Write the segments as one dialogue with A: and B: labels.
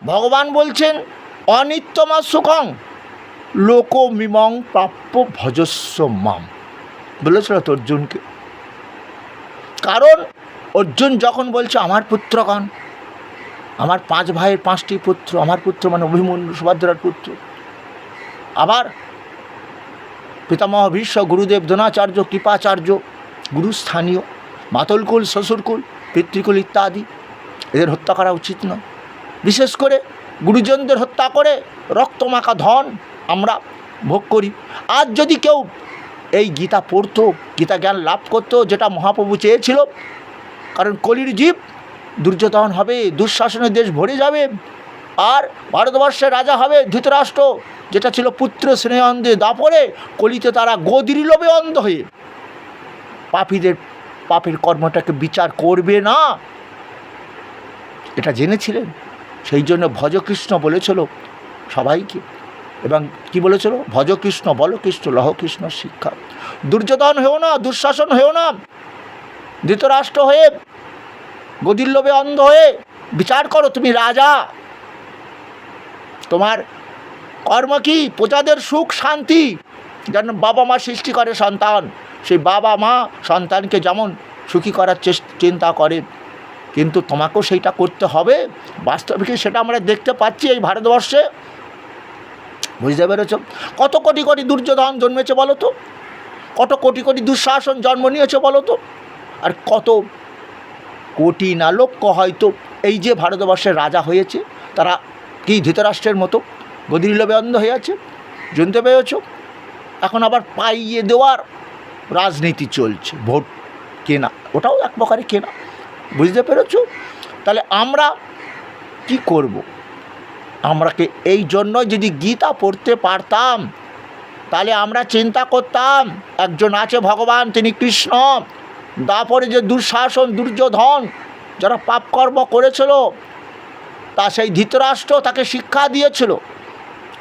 A: ভগবান বলছেন অনিত্যমা সুখং লোকমিমং প্রাপ্য ভজস্ব মাম, বলেছিল তো অর্জুনকে। কারণ অর্জুন যখন বলছে আমার পুত্রগণ, আমার 5 ভাইয়ের 5টি পুত্র, আমার পুত্র মানে অভিমন্যু সুভদ্রার পুত্র, আবার পিতামহ ভীষ্ম, গুরুদেব দ্রোণাচার্য, কৃপাচার্য, গুরুস্থানীয়, মাতলকুল, শ্বশুরকুল, পিতৃকুল ইত্যাদি, এদের হত্যা করা উচিত নয়। বিশেষ করে গুরুজনদের হত্যা করে রক্তমাখা ধন আমরা ভোগ করি। আজ যদি কেউ এই গীতা পড়তো, গীতা জ্ঞান লাভ করতো, যেটা মহাপ্রভু চেয়েছিল, কারণ কলির জীব দুর্যোধন হবে, দুঃশাসনের দেশ ভরে যাবে, আর ভারতবর্ষের রাজা হবে ধৃতরাষ্ট্র, যেটা ছিল পুত্র স্নেহ অন্ধে, দাপরে কলিতে তারা গদির লোভে অন্ধ হয়ে পাপীদের পাপের কর্মটাকে বিচার করবে না, এটা জেনেছিলেন। সেই জন্য ভজকৃষ্ণ বলেছিল সবাইকে, এবং কি বলেছিল? ভজকৃষ্ণ, বল কৃষ্ণ, লহ কৃষ্ণ শিক্ষা। দুর্যোধন হয়েও না, দুঃশাসন হয়েও না, ধৃতরাষ্ট্র হয়ে গদির লোভে অন্ধ হয়ে বিচার করো। তুমি রাজা, তোমার কর্ম কি? প্রজাদের সুখ শান্তি। যেন বাবা মা সৃষ্টি করে সন্তান, সেই বাবা মা সন্তানকে যেমন সুখী করার চিন্তা করে, কিন্তু তোমাকেও সেইটা করতে হবে। বাস্তবিকই সেটা আমরা দেখতে পাচ্ছি এই ভারতবর্ষে। বুঝতে পেরেছ? কত কোটি কোটি দুর্যোধন জন্মেছে বলো তো, কত কোটি কোটি দুঃশাসন জন্ম নিয়েছে বলো তো, আর কত কোটি না লক্ষ হয়তো এই যে ভারতবর্ষের রাজা হয়েছে, তারা কি ধৃতরাষ্ট্রের মতো গদির লোভে অন্ধ হয়ে আছে। জানতে পেরেছ? এখন আবার পাইয়ে দেওয়ার রাজনীতি চলছে, ভোট কেনা, ওটাও এক প্রকারে কেনা। বুঝতে পেরেছ? তাহলে আমরা কি করব? আমরাকে এই জন্য যদি গীতা পড়তে পারতাম, তাহলে আমরা চিন্তা করতাম একজন আছে ভগবান, তিনি কৃষ্ণ। তারপরে যে দুঃশাসন, দুর্যোধন, যারা পাপকর্ম করেছিল, তা সেই ধৃতরাষ্ট্র তাকে শিক্ষা দিয়েছিল।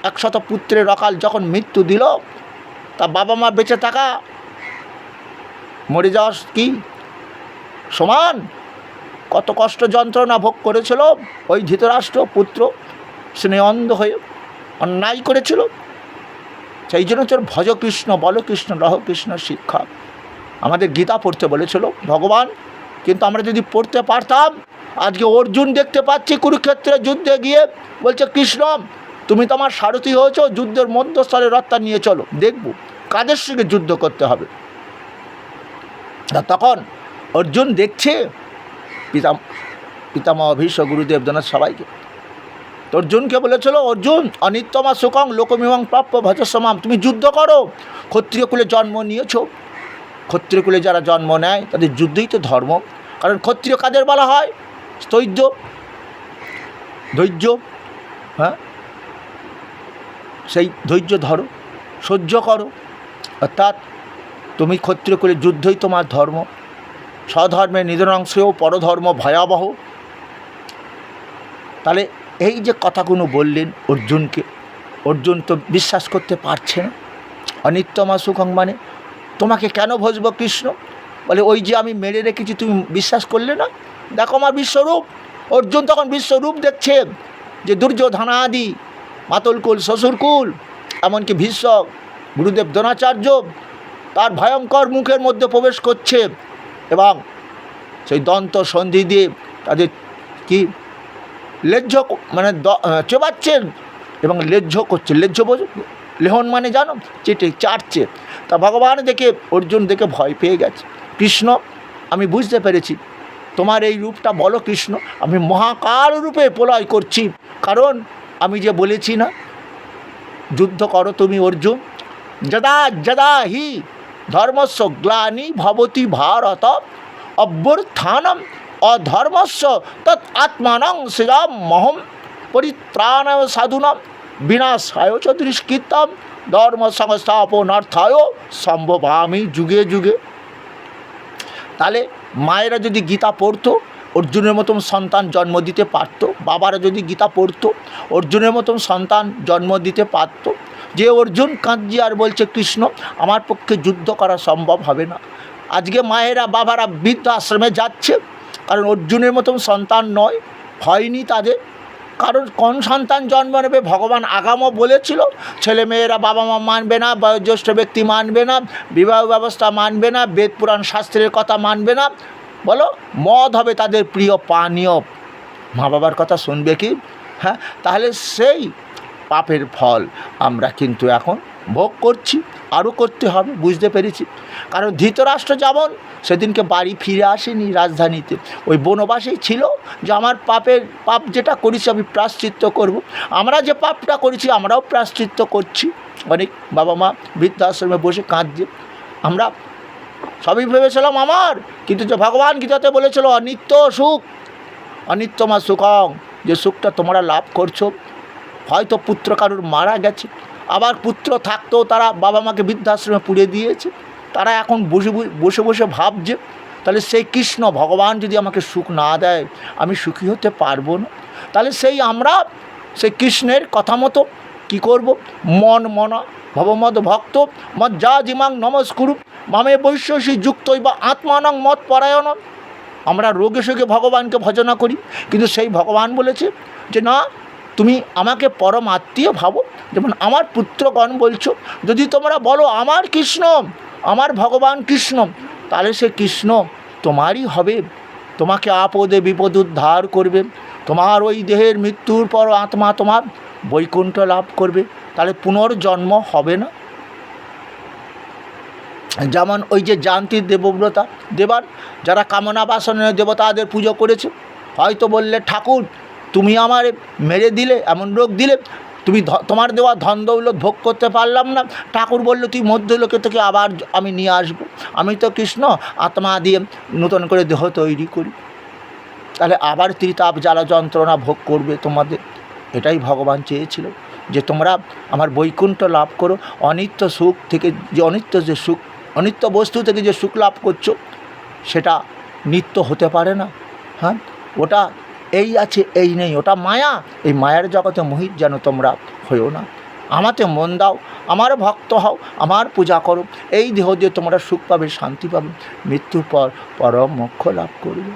A: 100 পুত্রের অকাল যখন মৃত্যু দিল, তা বাবা মা বেঁচে থাকা মরে যাওয়া কি সমান? কত কষ্ট যন্ত্রণা ভোগ করেছিল ওই ধৃতরাষ্ট্র পুত্র, স্নেহ অন্ধ হয়ে অন্যায় করেছিল। সেই জন্য তোর ভজ কৃষ্ণ, বল কৃষ্ণ, লহ কৃষ্ণ শিক্ষা আমাদের গীতা পড়তে বলেছিল ভগবান। কিন্তু আমরা যদি পড়তে পারতাম, আজকে অর্জুন দেখতে পাচ্ছি কুরুক্ষেত্রের যুদ্ধে গিয়ে বলছে কৃষ্ণ তুমি তো আমার সারথি হয়েছ, যুদ্ধের মধ্যস্থলে রথটা নিয়ে চলো, দেখব কাদের সঙ্গে যুদ্ধ করতে হবে। তখন অর্জুন দেখছে পিতামহ ভীষ্ম, গুরুদেব দ্রোণাচার্য সবাইকে। তো অর্জুনকে বলেছিল, অর্জুন অনিত্যমা সুখং লোকমিমং প্রাপ্য ভজস্ব মাম, তুমি যুদ্ধ করো। ক্ষত্রিয় কুলে জন্ম নিয়েছ, ক্ষত্রিয় কুলে যারা জন্ম নেয় তাদের যুদ্ধই তো ধর্ম। কারণ ক্ষত্রিয় কাদের বলা হয়? স্থৈর্য, ধৈর্য, হ্যাঁ, সেই ধৈর্য ধরো, সহ্য করো। অর্থাৎ তুমি ক্ষত্রিয় কুলে যুদ্ধই তোমার ধর্ম। স্বধর্মের নিধনাংশেও পরধর্ম ভয়াবহ। তাহলে এই যে কথাগুলো বললেন অর্জুনকে, অর্জুন তো বিশ্বাস করতে পারছে না। অনিত্যমা সুখং মানে তোমাকে কেন ভজব কৃষ্ণ? বলে ওই যে আমি মেরে রেখেছি, তুমি বিশ্বাস করলে না, দেখো আমার বিশ্বরূপ। অর্জুন তখন বিশ্বরূপ দেখছে, যে দুর্যোধনাদি, মাতলকুল, শ্বশুরকুল, এমনকি ভীষ্ম, গুরুদেব দ্রোণাচার্য তার ভয়ঙ্কর মুখের মধ্যে প্রবেশ করছে, এবং সেই দন্ত সন্ধি দিয়ে তাদের কি লেজ্জ মানে চেবাচ্ছেন এবং লেজ্জ করছে। লেজ্জ বোঝো? লেহন মানে জানো, চেটে চাটছে। তা ভগবান দেখে, অর্জুন দেখে ভয় পেয়ে গেছে। কৃষ্ণ আমি বুঝতে পেরেছি, তোমার এই রূপটা বলো কৃষ্ণ, আমি মহাকাল রূপে প্রলয় করছি। কারণ আমি যে বলেছি না, যুদ্ধ করো তুমি অর্জুন। যদা যদা হি ধর্মস্য গ্লানি ভবতি ভারত অভ্যুত্থানম অধর্মস্য তৎ আত্মানং সৃজাম্যহম পরিত্রাণায় সাধুনাম বিনাশায় চ দুষ্কৃতম ধর্ম সংস্থাপনার্থায় সম্ভবামি যুগে যুগে। তাহলে মায়েরা যদি গীতা পড়তো, অর্জুনের মতন সন্তান জন্ম দিতে পারত। বাবারা যদি গীতা পড়তো, অর্জুনের মতন সন্তান জন্ম দিতে পারত। যে অর্জুন কাঁদছে আর বলছে কৃষ্ণ আমার পক্ষে যুদ্ধ করা সম্ভব হবে না, আজকে মায়েরা বাবারা বৃদ্ধ আশ্রমে যাচ্ছে, কারণ অর্জুনের মতন সন্তান নয়, হয়নি তাদের। কারণ কোন সন্তান জন্ম নেবে ভগবান আগামও বলেছিল, ছেলে মেয়েরা বাবা মা মানবে না, বয়োজ্যেষ্ঠ ব্যক্তি মানবে না, বিবাহ ব্যবস্থা মানবে না, বেদ পুরাণ শাস্ত্রের কথা মানবে না, বলো মদ হবে তাদের প্রিয় পানীয়, মা বাবার কথা শুনবে কি? হ্যাঁ, তাহলে সেই পাপের ফল আমরা কিন্তু এখন ভোগ করছি, আরও করতে হবে, বুঝতে পেরেছি। কারণ ধৃতরাষ্ট্র যেমন সেদিনকে বাড়ি ফিরে আসেনি রাজধানীতে, ওই বনবাসেই ছিল যে আমার পাপ যেটা করেছি আমি প্রায়শ্চিত্ত করব। আমরা যে পাপটা করেছি আমরাও প্রায়শ্চিত্ত করছি। অনেক বাবা মা বৃদ্ধাশ্রমে বসে কাঁদছে, আমরা সবই ভেবেছিলাম আমার, কিন্তু যে ভগবান গীতাতে বলেছিল অনিত্য সুখ, অনিত্যমা সুখং, যে সুখটা তোমরা লাভ করছো, হয়তো পুত্র কারুর মারা গেছে, আবার পুত্র থাকতেও তারা বাবা মাকে বৃদ্ধাশ্রমে পুড়ে দিয়েছে, তারা এখন বসে বসে ভাবছে তাহলে সেই কৃষ্ণ ভগবান যদি আমাকে সুখ না দেয় আমি সুখী হতে পারবো না। তাহলে আমরা সেই কৃষ্ণের কথা মতো কী করব? মনা ভবমদ ভক্ত মজ্জা জিমাং নমস্কুরু মামে বৈশ্যসী যুক্তই বা আত্মানং মত পরায়ণ। আমরা রোগে শোকে ভগবানকে ভজনা করি, কিন্তু সেই ভগবান বলেছে যে না, তুমি আমাকে পরম আত্মীয় ভাবো, যেমন আমার পুত্রগণ বলছো, যদি তোমরা বলো আমার কৃষ্ণ, আমার ভগবান কৃষ্ণ, তাহলে সে কৃষ্ণ তোমারই হবে, তোমাকে আপদে বিপদ উদ্ধার করবে, তোমার ওই দেহের মৃত্যুর পর আত্মা তোমার বৈকুণ্ঠ লাভ করবে, তাহলে পুনর্জন্ম হবে না। যেমন ওই যে জান্তি দেবব্রতা দেবান, যারা কামনা বাসনের দেবতাদের পুজো করেছে, হয়তো বললে ঠাকুর তুমি আমার মেরে দিলে, এমন রোগ দিলে, তুমি তোমার দেওয়া ধন দৌলত ভোগ করতে পারলাম না, ঠাকুর বললো তুই মধ্যলোকে থেকে আবার আমি নিয়ে আসবো, আমি তো কৃষ্ণ আত্মা দিয়ে নূতন করে দেহ তৈরি করি, তাহলে আবার ত্রিতাপ জ্বালা যন্ত্রণা ভোগ করবে তোমাদের। এটাই ভগবান চেয়েছিল যে তোমরা আমার বৈকুণ্ঠ লাভ করো, অনিত্য সুখ থেকে যে সুখ, অনিত্য বস্তু থেকে যে সুখ লাভ করছো সেটা নিত্য হতে পারে না। হ্যাঁ, ওটা এই আছে এই নেই, ওটা মায়া, এই মায়ার জগতে মোহিত যেন তোমরা হইও না। আমাতে মন দাও, আমার ভক্ত হও, আমার পূজা করো, এই দেহ দিয়ে তোমরা সুখ পাবে, শান্তি পাবে, মৃত্যুর পর পরম মোক্ষ লাভ করবে।